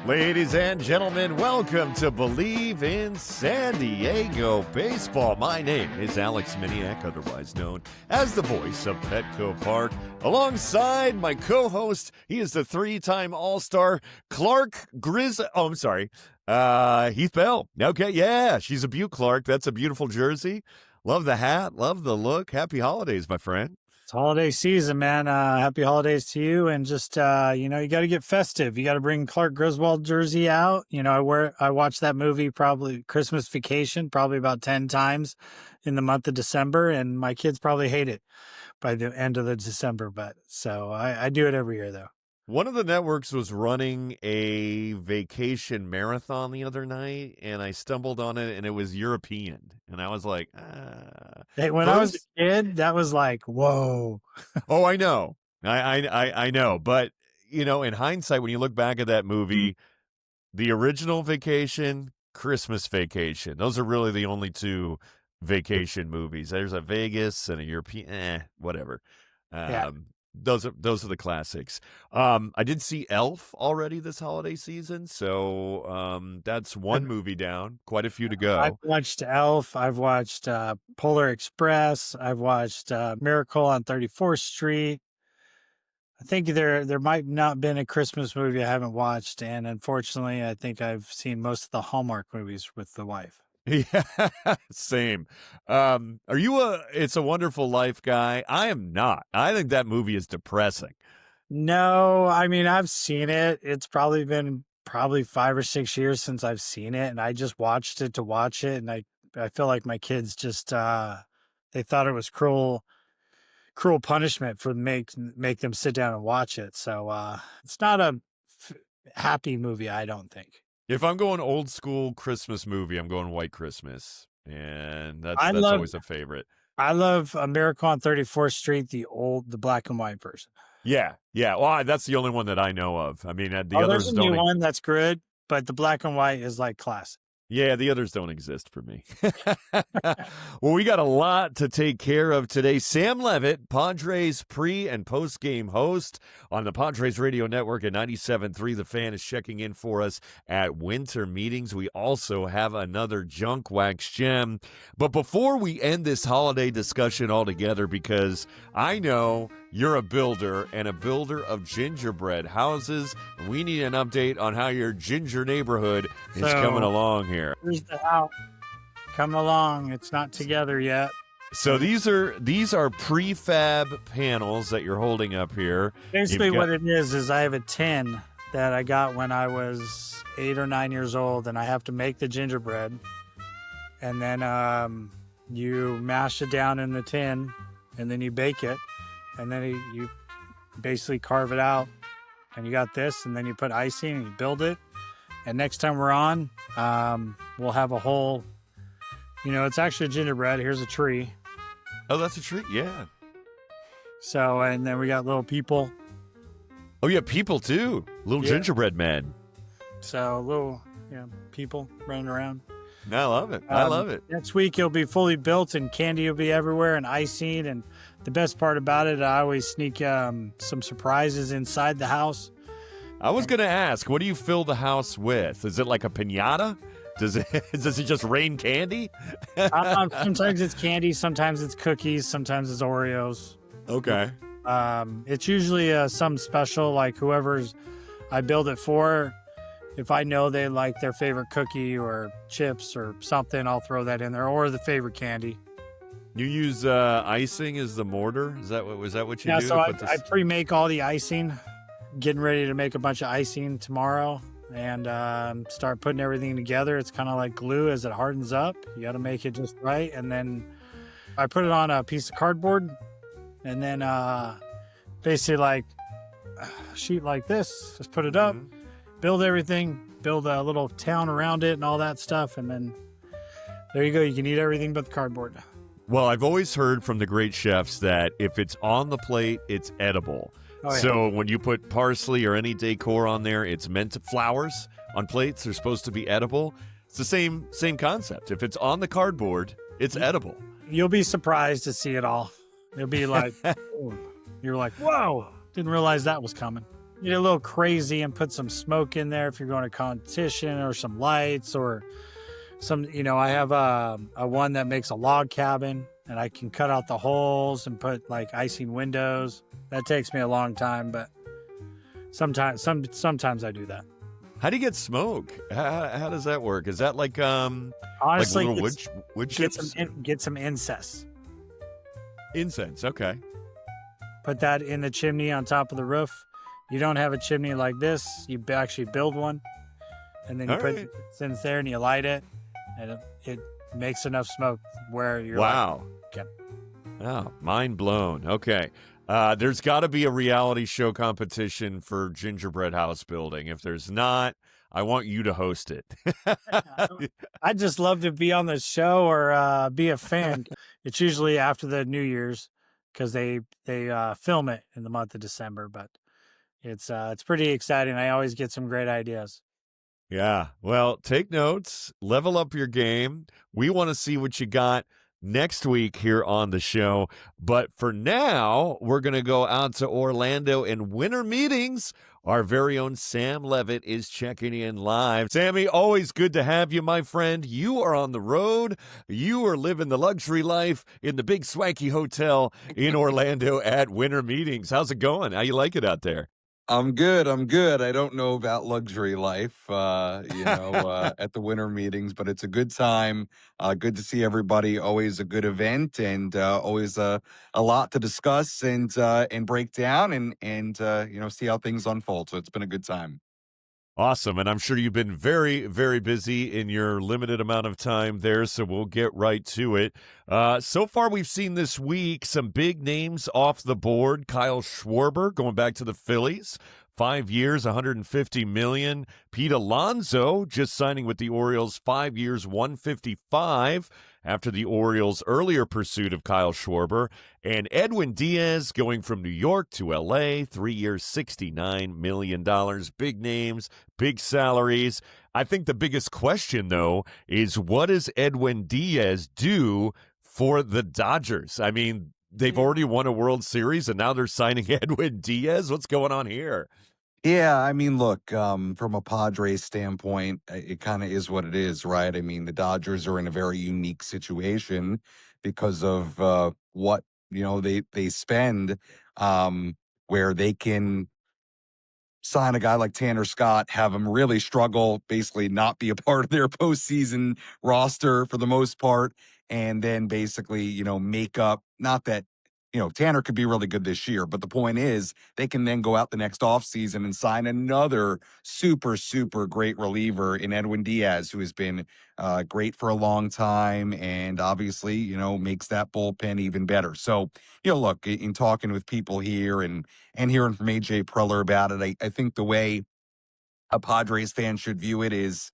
Ladies and gentlemen, welcome to Bleav in San Diego Baseball. My name is Alex Miniak, otherwise known as the voice of Petco Park. Alongside my co-host, he is the three-time All-Star Heath Bell. Okay, yeah, she's a beaut, Clark. That's a beautiful jersey. Love the hat, love the look. Happy holidays, my friend. It's holiday season, man. Happy holidays to you. And just, you got to get festive. You got to bring Clark Griswold jersey out. I watched that movie, probably Christmas Vacation, probably about 10 times in the month of December. And my kids probably hate it by the end of the December. But so I do it every year, though. One of the networks was running a vacation marathon the other night, and I stumbled on it, and it was European. And I was like, Hey, when I was a kid, that was like, whoa. Oh, I know. I know. But, in hindsight, when you look back at that movie, the original Vacation, Christmas Vacation, those are really the only two vacation movies. There's a Vegas and a European, whatever. Yeah. Those are the classics. I did see Elf already this holiday season, so that's one movie down. Quite a few to go. I've watched Elf. I've watched Polar Express. I've watched Miracle on 34th Street. I think there might not been a Christmas movie I haven't watched, and unfortunately, I think I've seen most of the Hallmark movies with the wife. Yeah, same. Are you a It's a Wonderful Life guy? I am not. I think that movie is depressing. No, I mean, I've seen it. It's probably been 5 or 6 years since I've seen it, and I just watched it to watch it, and I feel like my kids just they thought it was cruel punishment for make them sit down and watch it. So it's not a happy movie, I don't think. If I'm going old school Christmas movie, I'm going White Christmas, and that's always a favorite. I love A Miracle on 34th Street, the black and white version. Yeah. Well, that's the only one that I know of. I mean, the others there's a don't. New one that's good, but the black and white is like classic. Yeah, the others don't exist for me. Well, we got a lot to take care of today. Sam Levitt, Padres pre- and post-game host on the Padres Radio Network at 97.3. The Fan is checking in for us at winter meetings. We also have another Junk Wax Gem. But before we end this holiday discussion altogether, because I know you're a builder and a builder of gingerbread houses, we need an update on how your ginger neighborhood is coming along here. Here's the house coming along. It's not together yet. So these are prefab panels that you're holding up here. Basically, what it is I have a tin that I got when I was 8 or 9 years old, and I have to make the gingerbread. And then you mash it down in the tin, and then you bake it, and then you basically carve it out, and you got this, and then you put icing and you build it. And next time we're on, we'll have a whole, it's actually a gingerbread. Here's a tree. Oh, that's a tree? Yeah. So, and then we got little people. Oh, yeah, people too. Little gingerbread men. So, little people running around. I love it. I love it. Next week, it'll be fully built and candy will be everywhere and icing. And the best part about it, I always sneak some surprises inside the house. I was going to ask, what do you fill the house with? Is it like a piñata? Does it just rain candy? Sometimes it's candy, sometimes it's cookies, sometimes it's Oreos. Okay. It's usually some special, like whoever's I build it for. If I know they like their favorite cookie or chips or something, I'll throw that in there, or the favorite candy. You use icing as the mortar? Is that what you do? Yeah, so I pre-make all the icing. Getting ready to make a bunch of icing tomorrow and start putting everything together. It's kind of like glue as it hardens up. You got to make it just right. And then I put it on a piece of cardboard and then basically like a sheet like this, just put it up, build everything, build a little town around it and all that stuff. And then there you go. You can eat everything but the cardboard. Well, I've always heard from the great chefs that if it's on the plate, it's edible. Oh, yeah. So when you put parsley or any decor on there, it's meant to flowers on plates. They're supposed to be edible. It's the same concept. If it's on the cardboard, it's edible. You'll be surprised to see it all. You'll be like, you're like, whoa, didn't realize that was coming. get a little crazy and put some smoke in there if you're going to competition, or some lights, or some, I have a one that makes a log cabin, and I can cut out the holes and put like icing windows. That takes me a long time, but sometimes I do that. How do you get smoke? How does that work? Is that like Honestly, like little wood chips? Get some incense. Incense, okay. Put that in the chimney on top of the roof. You don't have a chimney like this, you actually build one, and then you put incense there and you light it, and it makes enough smoke where you're wow. Like, oh, mind blown. Okay. There's got to be a reality show competition for gingerbread house building. If there's not, I want you to host it. I'd just love to be on the show or be a fan. It's usually after the New Year's, because they film it in the month of December. But it's pretty exciting. I always get some great ideas. Yeah. Well, take notes, level up your game. We want to see what you got next week here on the show. But for now, we're going to go out to Orlando in winter meetings. Our very own Sam Levitt is checking in live. Sammy, always good to have you, my friend. You are on the road. You are living the luxury life in the big swanky hotel in Orlando at winter meetings. How's it going? How you like it out there? I'm good. I don't know about luxury life, at the winter meetings, but it's a good time. Good to see everybody. Always a good event, and always a lot to discuss and break down, and see how things unfold. So it's been a good time. Awesome. And I'm sure you've been very, very busy in your limited amount of time there, so we'll get right to it. So far, we've seen this week some big names off the board. Kyle Schwarber going back to the Phillies. 5 years, $150 million. Pete Alonso just signing with the Orioles, 5 years, $155 after the Orioles' earlier pursuit of Kyle Schwarber. And Edwin Diaz going from New York to L.A., 3 years, $69 million. Big names, big salaries. I think the biggest question, though, is what does Edwin Diaz do for the Dodgers? I mean, they've already won a World Series, and now they're signing Edwin Diaz. What's going on here? Yeah, I mean, look, from a Padres standpoint, it kind of is what it is, right? I mean, the Dodgers are in a very unique situation because of what they spend, where they can sign a guy like Tanner Scott, have him really struggle, basically not be a part of their postseason roster for the most part, and then basically, make up, not that, Tanner could be really good this year, but the point is they can then go out the next offseason and sign another super, super great reliever in Edwin Diaz, who has been great for a long time and obviously, makes that bullpen even better. So, look, in talking with people here and hearing from AJ Preller about it, I think the way a Padres fan should view it is,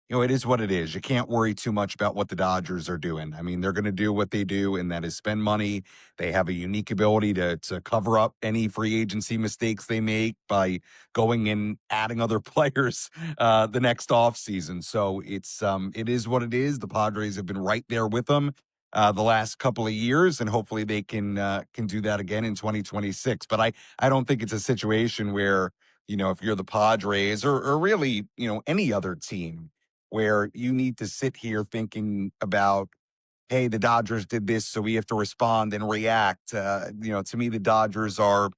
it is what it is. You can't worry too much about what the Dodgers are doing. I mean, they're going to do what they do, and that is spend money. They have a unique ability to cover up any free agency mistakes they make by going and adding other players the next offseason. So it is what it is. The Padres have been right there with them the last couple of years, and hopefully they can do that again in 2026. But I don't think it's a situation where, if you're the Padres or really, any other team, where you need to sit here thinking about, hey, the Dodgers did this, so we have to respond and react. To me, the Dodgers are,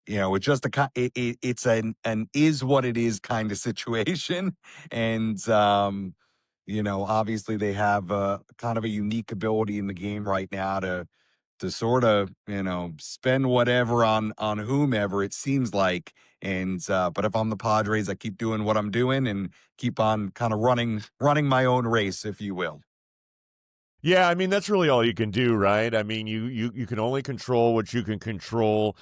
it's just it's an is what it is kind of situation. And, obviously they have kind of a unique ability in the game right now to sort of, spend whatever on whomever it seems like. And but if I'm the Padres, I keep doing what I'm doing and keep on kind of running my own race, if you will. Yeah, I mean, that's really all you can do, right? I mean, you can only control what you can control.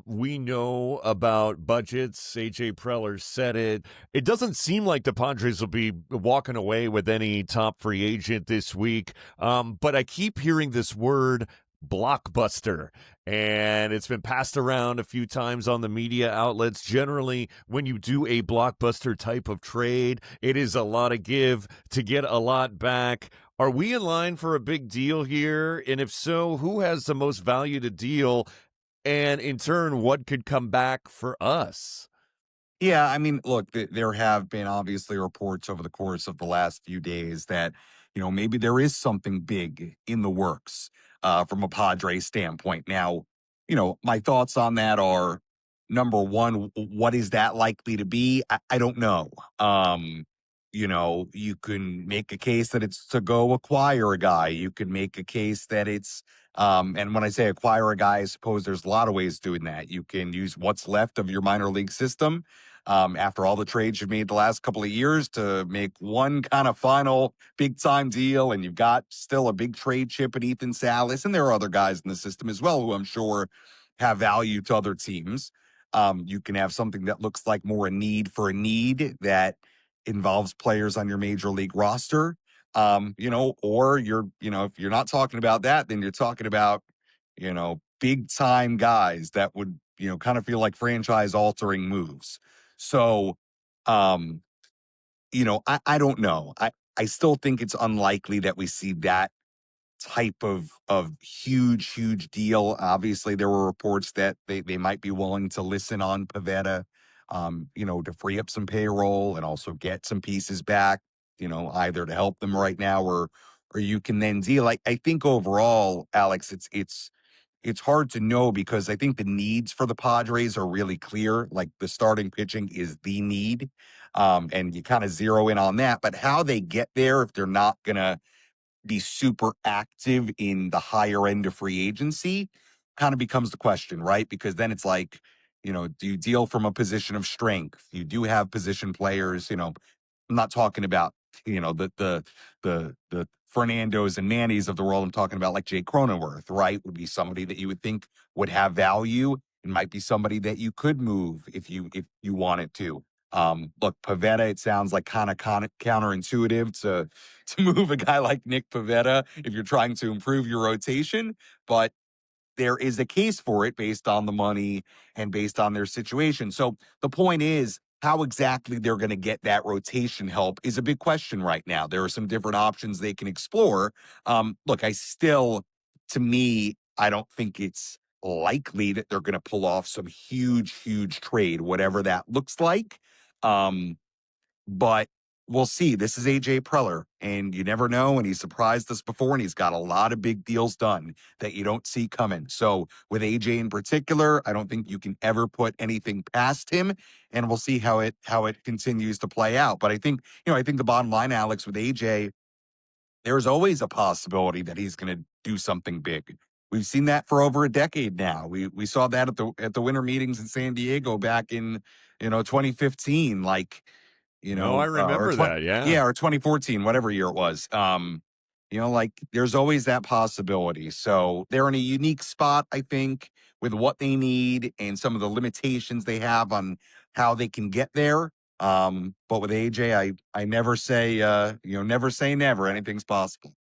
We know about budgets. AJ Preller said it. It doesn't seem like the Padres will be walking away with any top free agent this week. But I keep hearing this word blockbuster, and it's been passed around a few times on the media outlets. Generally, when you do a blockbuster type of trade, it is a lot of give to get a lot back. Are we in line for a big deal here? And if so, who has the most value to deal? And in turn, what could come back for us? Yeah, I mean, look, there have been obviously reports over the course of the last few days that, maybe there is something big in the works from a Padres standpoint. Now, my thoughts on that are number one, what is that likely to be? I don't know. You can make a case that it's to go acquire a guy. You can make a case that it's and when I say acquire a guy, I suppose there's a lot of ways doing that. You can use what's left of your minor league system after all the trades you've made the last couple of years to make one kind of final big time deal. And you've got still a big trade chip at Ethan Salas. And there are other guys in the system as well who I'm sure have value to other teams. You can have something that looks like more a need for a need that involves players on your major league roster. Or if you're not talking about that, then you're talking about, big time guys that would, kind of feel like franchise altering moves. So, um, I don't know. I still think it's unlikely that we see that type of huge deal. Obviously, there were reports that they might be willing to listen on Pavetta, to free up some payroll and also get some pieces back, either to help them right now or you can then deal. I think overall, Alex, it's hard to know because I think the needs for the Padres are really clear. Like the starting pitching is the need. And you kind of zero in on that. But how they get there, if they're not going to be super active in the higher end of free agency, kind of becomes the question, right? Because then it's like, do you deal from a position of strength? You do have position players, I'm not talking about, the Fernandos and Mannies of the world. I'm talking about like Jake Cronenworth, right? Would be somebody that you would think would have value. It might be somebody that you could move if you wanted to. Look, Pavetta, it sounds like kind of counterintuitive to move a guy like Nick Pavetta if you're trying to improve your rotation, but there is a case for it based on the money and based on their situation. So the point is, how exactly they're going to get that rotation help is a big question right now. There are some different options they can explore. Look, to me, I don't think it's likely that they're going to pull off some huge trade, whatever that looks like. Um, but we'll see. This is AJ Preller, and you never know. And he's surprised us before, and he's got a lot of big deals done that you don't see coming. So with AJ in particular, I don't think you can ever put anything past him, and we'll see how it continues to play out. But I think the bottom line, Alex, with AJ, there's always a possibility that he's going to do something big. We've seen that for over a decade now. We saw that at the winter meetings in San Diego back in 2015. Like No, I or remember that. Yeah. yeah, or 2014, whatever year it was. Like there's always that possibility. So they're in a unique spot, I think, with what they need and some of the limitations they have on how they can get there. But with AJ, I never say never say never. Anything's possible.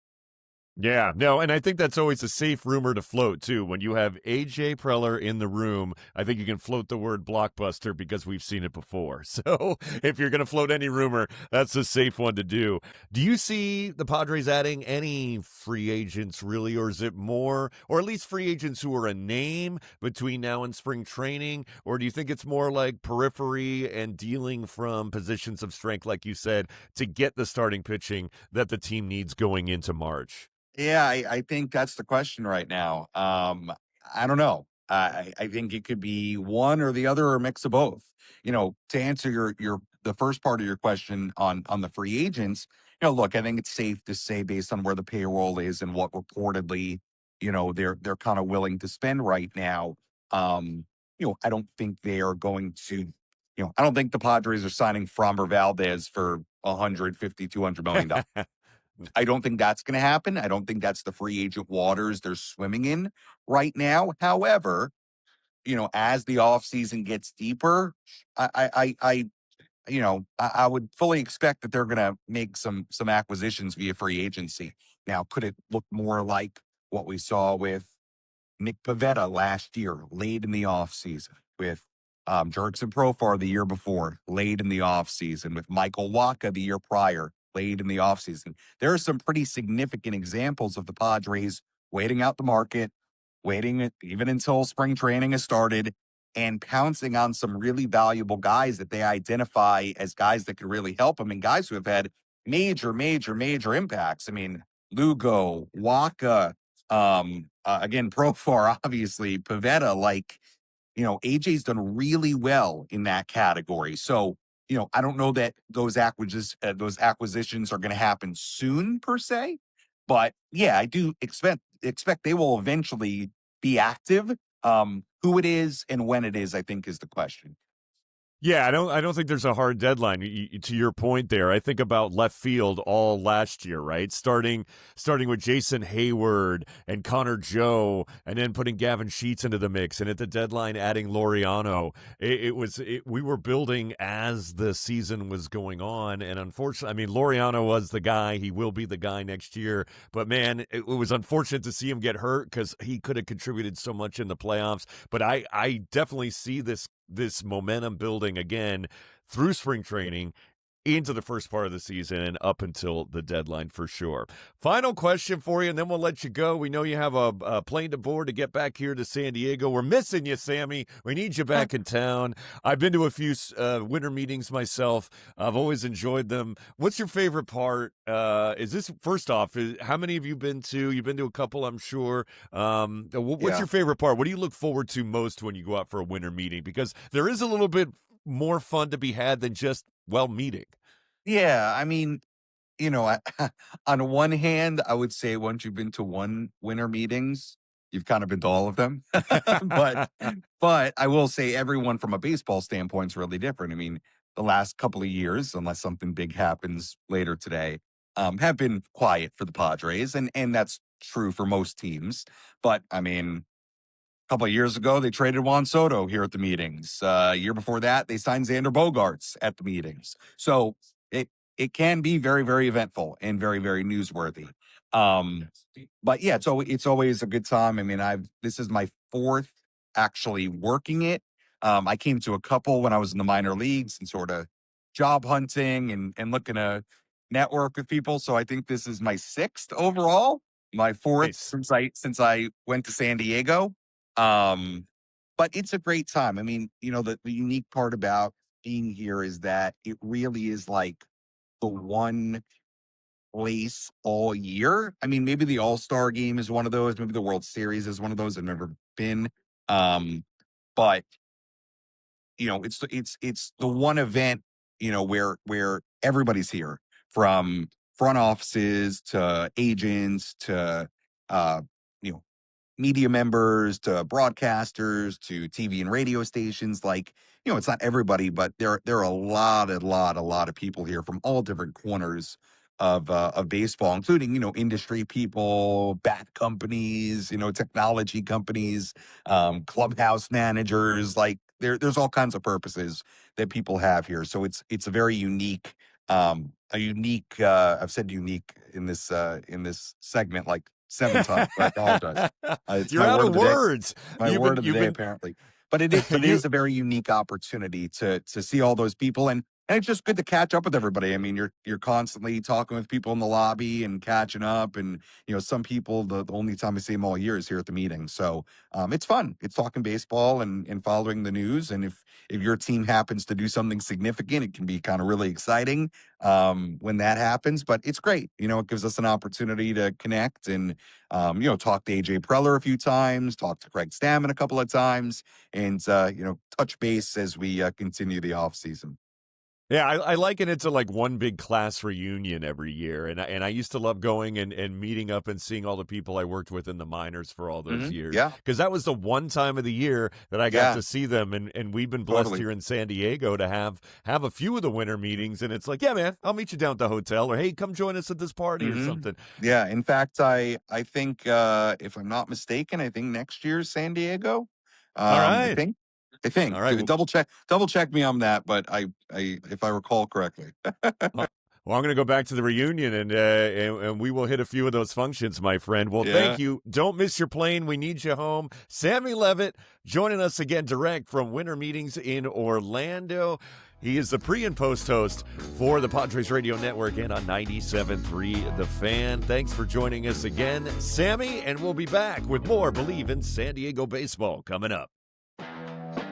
Yeah, no, and I think that's always a safe rumor to float too. When you have AJ Preller in the room, I think you can float the word blockbuster because we've seen it before. So if you're going to float any rumor, that's a safe one to do. Do you see the Padres adding any free agents really, or is it more, or at least free agents who are a name between now and spring training? Or do you think it's more like periphery and dealing from positions of strength, like you said, to get the starting pitching that the team needs going into March? Yeah, I think that's the question right now. I don't know. I think it could be one or the other or a mix of both. To answer your the first part of your question on the free agents, look, I think it's safe to say based on where the payroll is and what reportedly, they're kind of willing to spend right now. I don't think they are going to, I don't think the Padres are signing Framber Valdez for 150, $200 million. I don't think that's going to happen. I don't think that's the free agent waters they're swimming in right now. However, as the offseason gets deeper, I would fully expect that they're going to make some acquisitions via free agency. Now, could it look more like what we saw with Nick Pavetta last year, late in the offseason, with Jurickson Profar the year before, late in the offseason, with Michael Waka the year prior, late in the offseason. There are some pretty significant examples of the Padres waiting out the market, waiting even until spring training has started, and pouncing on some really valuable guys that they identify as guys that could really help them and guys who have had major, major, major impacts. I mean, Lugo, Waka, again, Profar, obviously, Pavetta, like, AJ's done really well in that category. So, I don't know that those acquisitions are going to happen soon per se, but yeah, I do expect they will eventually be active. Who it is and when it is, I think, is the question. Yeah, I don't think there's a hard deadline. To your point there, I think about left field all last year, right? Starting with Jason Hayward and Connor Joe, and then putting Gavin Sheets into the mix, and at the deadline adding Laureano. We were building as the season was going on, and unfortunately, I mean, Laureano was the guy. He will be the guy next year, but man, it was unfortunate to see him get hurt because he could have contributed so much in the playoffs. But I definitely see this momentum building again through spring training into the first part of the season and up until the deadline for sure. Final question for you, and then we'll let you go. We know you have a plane to board to get back here to San Diego. We're missing you, Sammy. We need you back in town. I've been to a few winter meetings myself. I've always enjoyed them. What's your favorite part? Is this, first off, how many have you been to? You've been to a couple, I'm sure. What's your favorite part? What do you look forward to most when you go out for a winter meeting? Because there is a little bit more fun to be had than just, meeting. Yeah, I mean, on one hand, I would say once you've been to one winter meetings, you've kind of been to all of them. but I will say everyone from a baseball standpoint is really different. I mean, the last couple of years, unless something big happens later today, have been quiet for the Padres, and that's true for most teams. But I mean, a couple of years ago, they traded Juan Soto here at the meetings. A year before that, they signed Xander Bogaerts at the meetings. So it can be very, very eventful and very, very newsworthy. But yeah, it's always a good time. I mean, this is my fourth actually working it. I came to a couple when I was in the minor leagues and sort of job hunting and looking to network with people. So I think this is my sixth overall, my fourth since I went to San Diego. But it's a great time. I mean, the unique part about being here is that it really is like the one place all year. I mean, maybe the All-Star game is one of those. Maybe the World Series is one of those. I've never been. But it's the one event, where everybody's here, from front offices to agents to media members to broadcasters to TV and radio stations. Like, it's not everybody, but there are a lot of people here from all different corners of baseball, including, industry people, bat companies, technology companies, clubhouse managers. Like there's all kinds of purposes that people have here. So it's a very unique, I've said unique in this segment like 7 times. I apologize. You're out of words. My word of the day, apparently. But it is a very unique opportunity to see all those people, and it's just good to catch up with everybody. I mean, you're constantly talking with people in the lobby and catching up, and some people the only time I see them all year is here at the meeting. So it's fun. It's talking baseball and following the news. And if your team happens to do something significant, it can be kind of really exciting when that happens. But it's great. It gives us an opportunity to connect and talk to AJ Preller a few times, talk to Craig Stammen a couple of times, and touch base as we continue the off season. Yeah, I liken it to like one big class reunion every year. And I used to love going and meeting up and seeing all the people I worked with in the minors for all those years. Yeah. Because that was the one time of the year that I got to see them. And we've been blessed here in San Diego to have a few of the winter meetings. And it's like, yeah, man, I'll meet you down at the hotel, or hey, come join us at this party or something. Yeah. In fact, I think, if I'm not mistaken, I think next year's San Diego. All right. I think. All right. Double check me on that, but I if I recall correctly. Well, I'm going to go back to the reunion, and we will hit a few of those functions, my friend. Well, thank you. Don't miss your plane. We need you home. Sammy Levitt joining us again direct from winter meetings in Orlando. He is the pre- and post-host for the Padres Radio Network and on 97.3 The Fan. Thanks for joining us again, Sammy, and we'll be back with more Bleav in San Diego baseball coming up.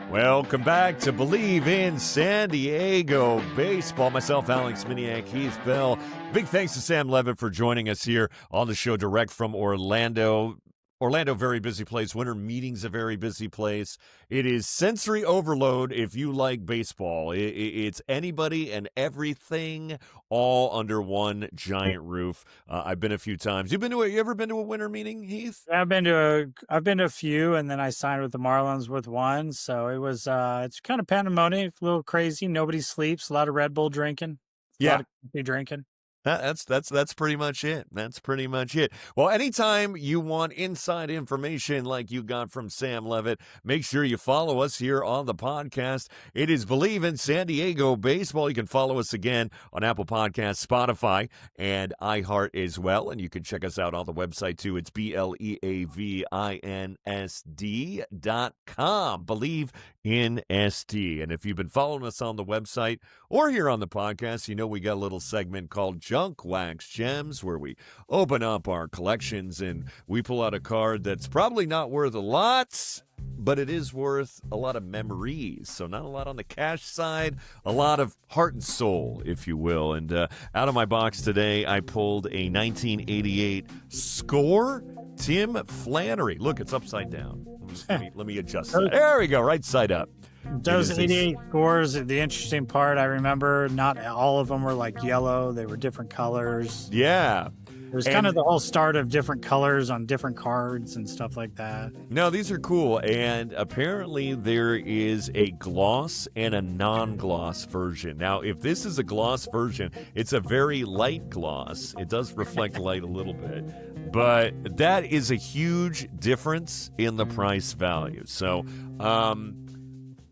Welcome back to Bleav in San Diego Baseball. Myself, Alex Miniak, Heath Bell. Big thanks to Sam Levitt for joining us here on the show direct from Orlando. Orlando, very busy place. Winter meetings, a very busy place. It is sensory overload if you like baseball. It's anybody and everything all under one giant roof. I've been a few times. You ever been to a winter meeting, Heath? Yeah, I've been to a few, and then I signed with the Marlins with one. So it was it's kind of pandemonium, a little crazy. Nobody sleeps. A lot of Red Bull drinking. A lot of coffee drinking. That's pretty much it. That's pretty much it. Well, anytime you want inside information like you got from Sam Levitt, make sure you follow us here on the podcast. It is Bleav in San Diego Baseball. You can follow us again on Apple Podcasts, Spotify, and iHeart as well. And you can check us out on the website too. It's BLEAVINSD.com. Bleav in SD. And if you've been following us on the website or here on the podcast, you know we got a little segment called Junk Wax Gems where we open up our collections and we pull out a card that's probably not worth a lot, but it is worth a lot of memories. So not a lot on the cash side, a lot of heart and soul, if you will. And out of my box today, I pulled a 1988 Score Tim Flannery. Look, it's upside down. Let me adjust that. There we go, right side up. Those 88 scores, the interesting part, I remember not all of them were like yellow. They were different colors. Yeah. It was kind of the whole start of different colors on different cards and stuff like that. No, these are cool. And apparently there is a gloss and a non-gloss version. Now, if this is a gloss version, it's a very light gloss. It does reflect light a little bit. But that is a huge difference in the price value. So,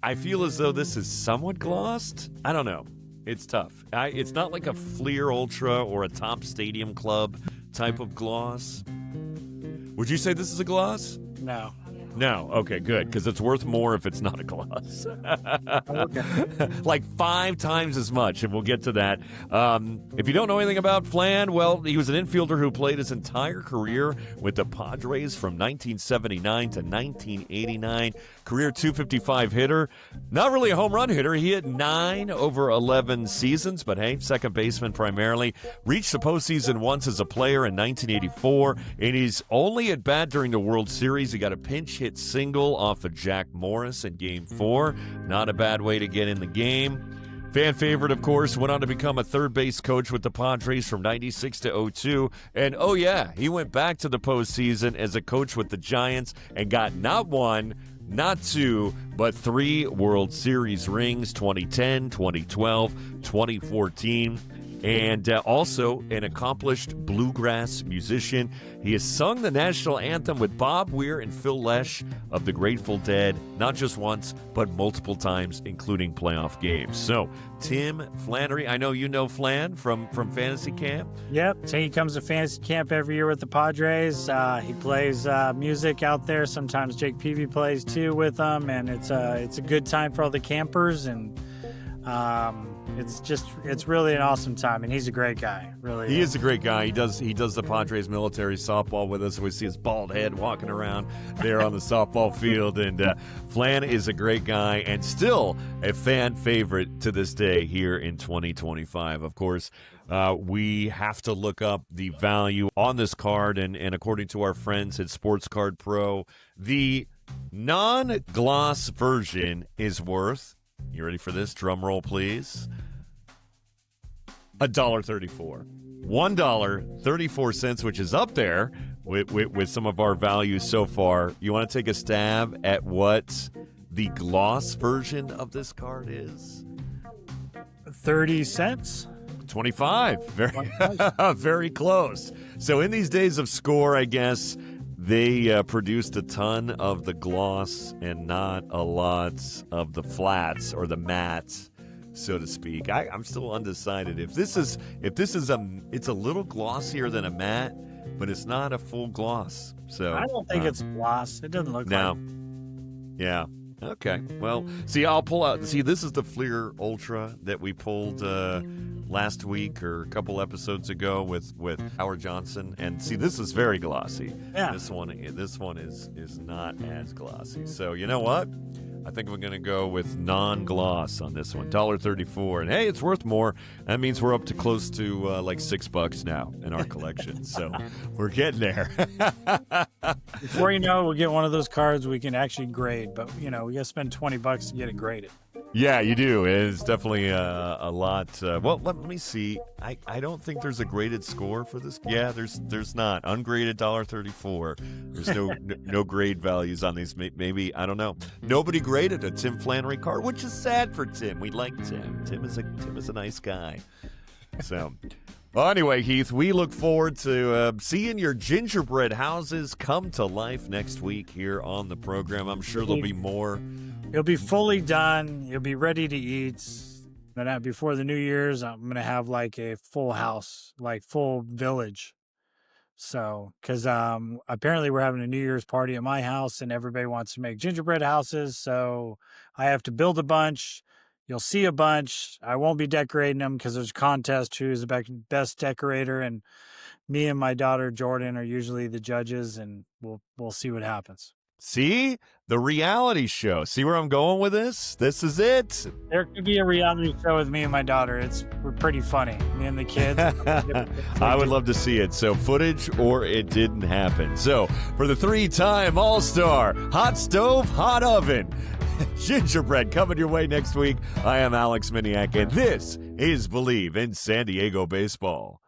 I feel as though this is somewhat glossed. I don't know. It's tough. It's not like a Fleer Ultra or a Top Stadium Club type of gloss. Would you say this is a gloss? No. No. Okay, good, because it's worth more if it's not a gloss. Like 5 times as much, and we'll get to that. If you don't know anything about Flan, well, he was an infielder who played his entire career with the Padres from 1979 to 1989. Career 255 hitter. Not really a home run hitter. He hit 9 over 11 seasons, but hey, second baseman primarily. Reached the postseason once as a player in 1984, and he's only at bat during the World Series. He got a pinch hit single off of Jack Morris in Game 4. Not a bad way to get in the game. Fan favorite, of course, went on to become a third base coach with the Padres from 96 to 02. And oh yeah, he went back to the postseason as a coach with the Giants and got not 1, not 2, but 3 World Series rings, 2010, 2012, 2014. And also an accomplished bluegrass musician. He has sung the national anthem with Bob Weir and Phil Lesh of the Grateful Dead, not just once, but multiple times, including playoff games. So, Tim Flannery, I know you know Flan from Fantasy Camp. Yep, so he comes to Fantasy Camp every year with the Padres. He plays music out there. Sometimes Jake Peavy plays too with them, and it's a good time for all the campers, and it's really an awesome time, and he's a great guy. Really, he is a great guy. He does the Padres military softball with us. We see his bald head walking around there on the softball field, and Flan is a great guy and still a fan favorite to this day here in 2025. Of course, we have to look up the value on this card, and according to our friends at Sports Card Pro, the non-gloss version is worth, you ready for this? Drum roll, please. $1.34. $1.34, which is up there with some of our values so far. You want to take a stab at what the gloss version of this card is? 30 cents? 25. Very close. So in these days of Score, I guess, they produced a ton of the gloss and not a lot of the flats or the mattes, so to speak. I'm still undecided. If this is it's a little glossier than a matte, but it's not a full gloss. So I don't think it's gloss. It doesn't look no. like. Yeah. Okay. Well, see, I'll pull out. See, this is the Fleer Ultra that we pulled last week or a couple episodes ago with Howard Johnson, and see, this is very glossy. Yeah. This one is not as glossy. So you know what? I think we're going to go with non-gloss on this one, $1.34. And hey, it's worth more. That means we're up to close to like $6 now in our collection. So we're getting there. Before you know it, we'll get one of those cards we can actually grade. But, we got to spend $20 to get it graded. Yeah, you do. It's definitely a lot. Well, let me see. I don't think there's a graded score for this. Yeah, there's not. Ungraded $1.34. There's no grade values on these. Maybe, I don't know. Nobody graded a Tim Flannery card, which is sad for Tim. We like Tim. Tim is a nice guy. So, well, anyway, Heath, we look forward to seeing your gingerbread houses come to life next week here on the program. I'm sure there'll be more. You'll be fully done. You'll be ready to eat. But before the New Year's, I'm going to have like a full house, like full village. So, because apparently we're having a New Year's party at my house and everybody wants to make gingerbread houses. So I have to build a bunch. You'll see a bunch. I won't be decorating them because there's a contest who's the best decorator. And me and my daughter, Jordan, are usually the judges, and we'll see what happens. See? The reality show. See where I'm going with this? This is it. There could be a reality show with me and my daughter. We're pretty funny. Me and the kids. I would love to see it. So footage or it didn't happen. So for the 3-time All-Star, hot stove, hot oven, gingerbread coming your way next week. I am Alex Miniak, and this is Bleav in San Diego Baseball.